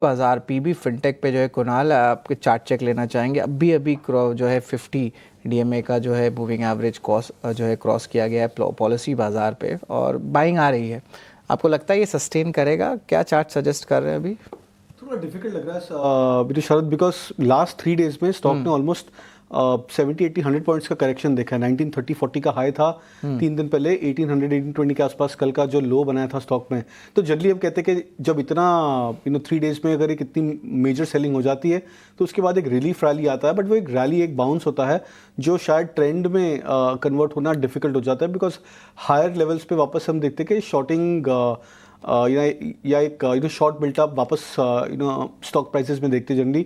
बाजार PB fintech पे जो है कुणाल आपके चार्ट चेक लेना चाहेंगे। अभी अभी जो है 50 डीएमए का जो है मूविंग एवरेज जो है क्रॉस किया गया है पॉलिसी बाजार पे और बाइंग आ रही है। आपको लगता है ये सस्टेन करेगा? क्या चार्ट सजेस्ट कर रहे हैं अभी? थोड़ा डिफिकल्ट लग रहा है मुझे शरद, बिकॉज लास्ट 3 डेज में स्टॉक ने ऑलमोस्ट 70-80-100 पॉइंट्स का करेक्शन देखा है। 1930-40 का हाई था 3 दिन पहले, 1800-1820 के आसपास कल का जो लो बनाया था स्टॉक में। तो जल्दी हम कहते हैं कि जब इतना 3 डेज में अगर एक इतनी मेजर सेलिंग हो जाती है तो उसके बाद एक रिलीफ रैली आता है, बट वो एक रैली, एक बाउंस होता है जो शायद ट्रेंड में कन्वर्ट होना डिफिकल्ट हो जाता है, बिकॉज हायर लेवल्स पे वापस हम देखते हैं कि शॉर्टिंग या एक शॉर्ट बिल्टअप वापस स्टॉक प्राइसेस में देखते जनरली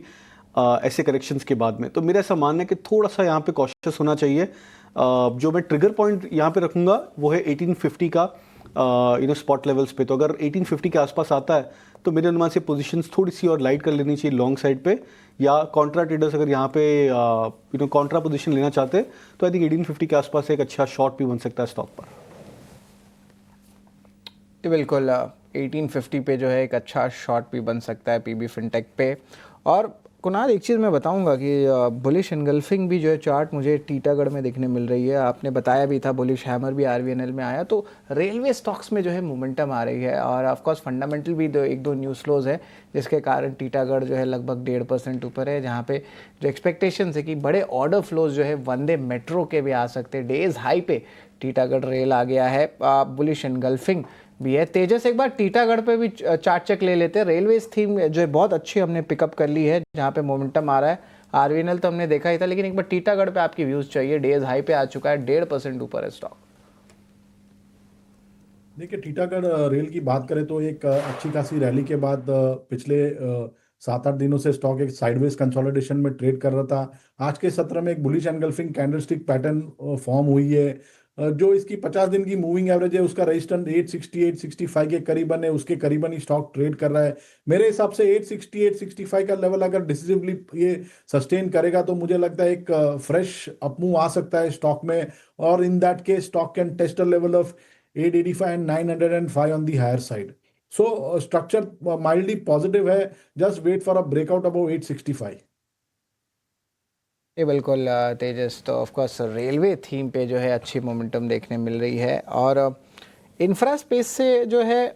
ऐसे करेक्शंस के बाद में। तो मेरा ऐसा मानना है कि थोड़ा सा यहाँ पे कॉशियस होना चाहिए। जो मैं ट्रिगर पॉइंट यहाँ पे रखूँगा वो है 1850 का स्पॉट लेवल्स पे। तो अगर 1850 के आसपास आता है तो मेरे अनुमान से पोजीशंस थोड़ी सी और लाइट कर लेनी चाहिए लॉन्ग साइड पे, या कॉन्ट्रा ट्रेडर्स अगर यहाँ पे कॉन्ट्रा पोजीशन लेना चाहते हैं तो आई थिंक 1850 के आसपास एक अच्छा शॉर्ट भी बन सकता है स्टॉक पर। बिल्कुल 1850 पे जो है एक अच्छा शॉर्ट भी बन सकता है पीबी फिनटेक पे। और कुणाल, एक चीज़ मैं बताऊंगा कि बुलिश एनगल्फिंग भी जो है चार्ट मुझे टीटागढ़ में देखने मिल रही है। आपने बताया भी था बुलिश हैमर भी आरवीएनएल में आया, तो रेलवे स्टॉक्स में जो है मोमेंटम आ रही है और ऑफकोर्स फंडामेंटल भी एक दो न्यूज़ फ्लोज है जिसके कारण टीटागढ़ जो है लगभग 1.5% ऊपर है, जहाँ पे जो एक्सपेक्टेशन है कि बड़े ऑर्डर फ्लोज जो है वंदे मेट्रो के भी आ सकते हैं। डेज हाई पे टीटागढ़ रेल आ गया है। बुलिश एनगल्फिंग भी है। तेजस, एक बार टीटागढ़ पे भी चार्ट चेक ले लेते हैं। रेलवेज थीम जो है बहुत अच्छी हमने पिकअप कर ली है, जहाँ पे मोमेंटम आ रहा है। आरवीएनएल तो हमने देखा ही था, लेकिन एक बार टीटागढ़ पे आपकी व्यूज चाहिए। डेज हाई पे आ चुका है, 1.5% ऊपर है स्टॉक। देखिए, टीटागढ़ रेल की बात करें तो एक अच्छी खासी रैली के बाद पिछले 7-8 दिनों से स्टॉक एक साइडवेज कंसोलिडेशन में ट्रेड कर रहा था। आज के सत्र में एक bullish engulfing candlestick pattern form हुई है। जो इसकी 50 दिन की मूविंग एवरेज है उसका रेजिस्टेंस 860-865 के करीबन है, उसके करीबन ही स्टॉक ट्रेड कर रहा है। मेरे हिसाब से 860-865 का लेवल अगर डिसिसिवली ये सस्टेन करेगा तो मुझे लगता है एक फ्रेश अपमूव आ सकता है स्टॉक में, और in that case stock can test a level of 885 and 905 on the higher side. So structure mildly positive है, just wait for a breakout above 865. ये बिल्कुल तेजस, तो ऑफकोर्स रेलवे थीम पे जो है अच्छी मोमेंटम देखने मिल रही है। और इंफ्रा स्पेस से जो है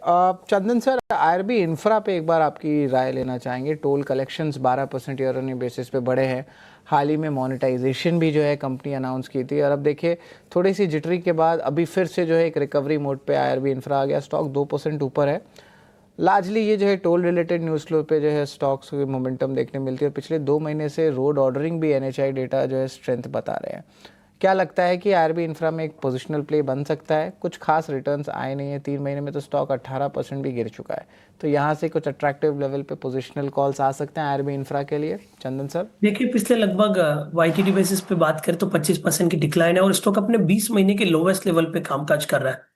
चंदन सर, आरबी इंफ्रा पे एक बार आपकी राय लेना चाहेंगे। Toll collections 12% year on year basis पे बढ़े हैं। हाल ही में मोनेटाइजेशन भी जो है कंपनी अनाउंस की थी, और अब देखिए थोड़ी सी जिटरी के बाद अभी फिर से जो है एक रिकवरी मोड पे आरबी इंफ्रा आ गया। स्टॉक 2% ऊपर है। लार्जली ये जो है टोल रिलेटेड न्यूज़ फ्लो पे जो है स्टॉक्स की मोमेंटम देखने मिलती है, और पिछले 2 महीने से रोड ऑर्डरिंग भी एनएचआई डेटा जो है स्ट्रेंथ बता रहे हैं। क्या लगता है कि आरबी इंफ्रा में एक पोजिशनल प्ले बन सकता है? कुछ खास रिटर्न्स आए नहीं है 3 महीने में, तो स्टॉक 18% भी गिर चुका है। तो यहाँ से कुछ अट्रैक्टिव लेवल पे पोजिशनल कॉल्स आ सकते हैं आरबी इंफ्रा के लिए, चंदन सर? देखिए, पिछले लगभग वाईटीडी बेसिस पे बात करें तो 25% की डिक्लाइन है और स्टॉक अपने 20 महीने के लोवेस्ट लेवल पे कामकाज कर रहा है।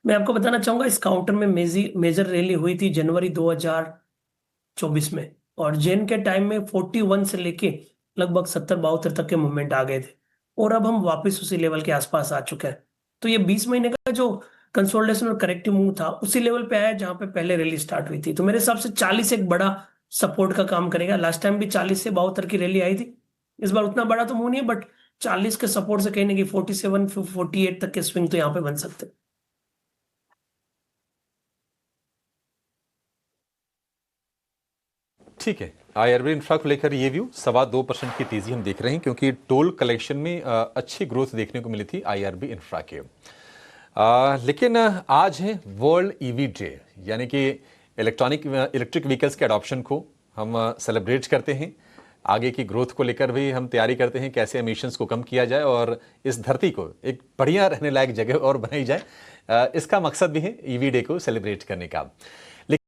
मैं आपको बताना चाहूंगा, इस काउंटर में मेजर रैली हुई थी जनवरी 2024 में, और जेन के टाइम में 41 से लेके लगभग 70-72 तक के मूवमेंट आ गए थे, और अब हम वापस उसी लेवल के आसपास आ चुके हैं। तो ये 20 महीने का जो कंसोलिडेशन और करेक्टिव मूव था उसी लेवल पे आया जहां पे पहले रैली स्टार्ट हुई थी। तो मेरे हिसाब से 40 एक बड़ा सपोर्ट का काम करेगा। लास्ट टाइम भी 40 से 72 की रैली आई थी। इस बार उतना बड़ा तो मूव नहीं है, बट 40 के सपोर्ट से कहीं ना कहीं 47-48 तक के स्विंग तो यहाँ पे बन सकते हैं। ठीक है, आईआरबी इंफ्रा को लेकर ये व्यू 2.25% की तेजी हम देख रहे हैं, क्योंकि टोल कलेक्शन में अच्छी ग्रोथ देखने को मिली थी आईआरबी इंफ्रा के। लेकिन आज है वर्ल्ड ईवी डे, यानी कि इलेक्ट्रिक व्हीकल्स के अडॉप्शन को हम सेलिब्रेट करते हैं। आगे की ग्रोथ को लेकर भी हम तैयारी करते हैं, कैसे एमिशंस को कम किया जाए और इस धरती को एक बढ़िया रहने लायक जगह और बनाई जाए। इसका मकसद भी है ईवी डे को सेलिब्रेट करने का।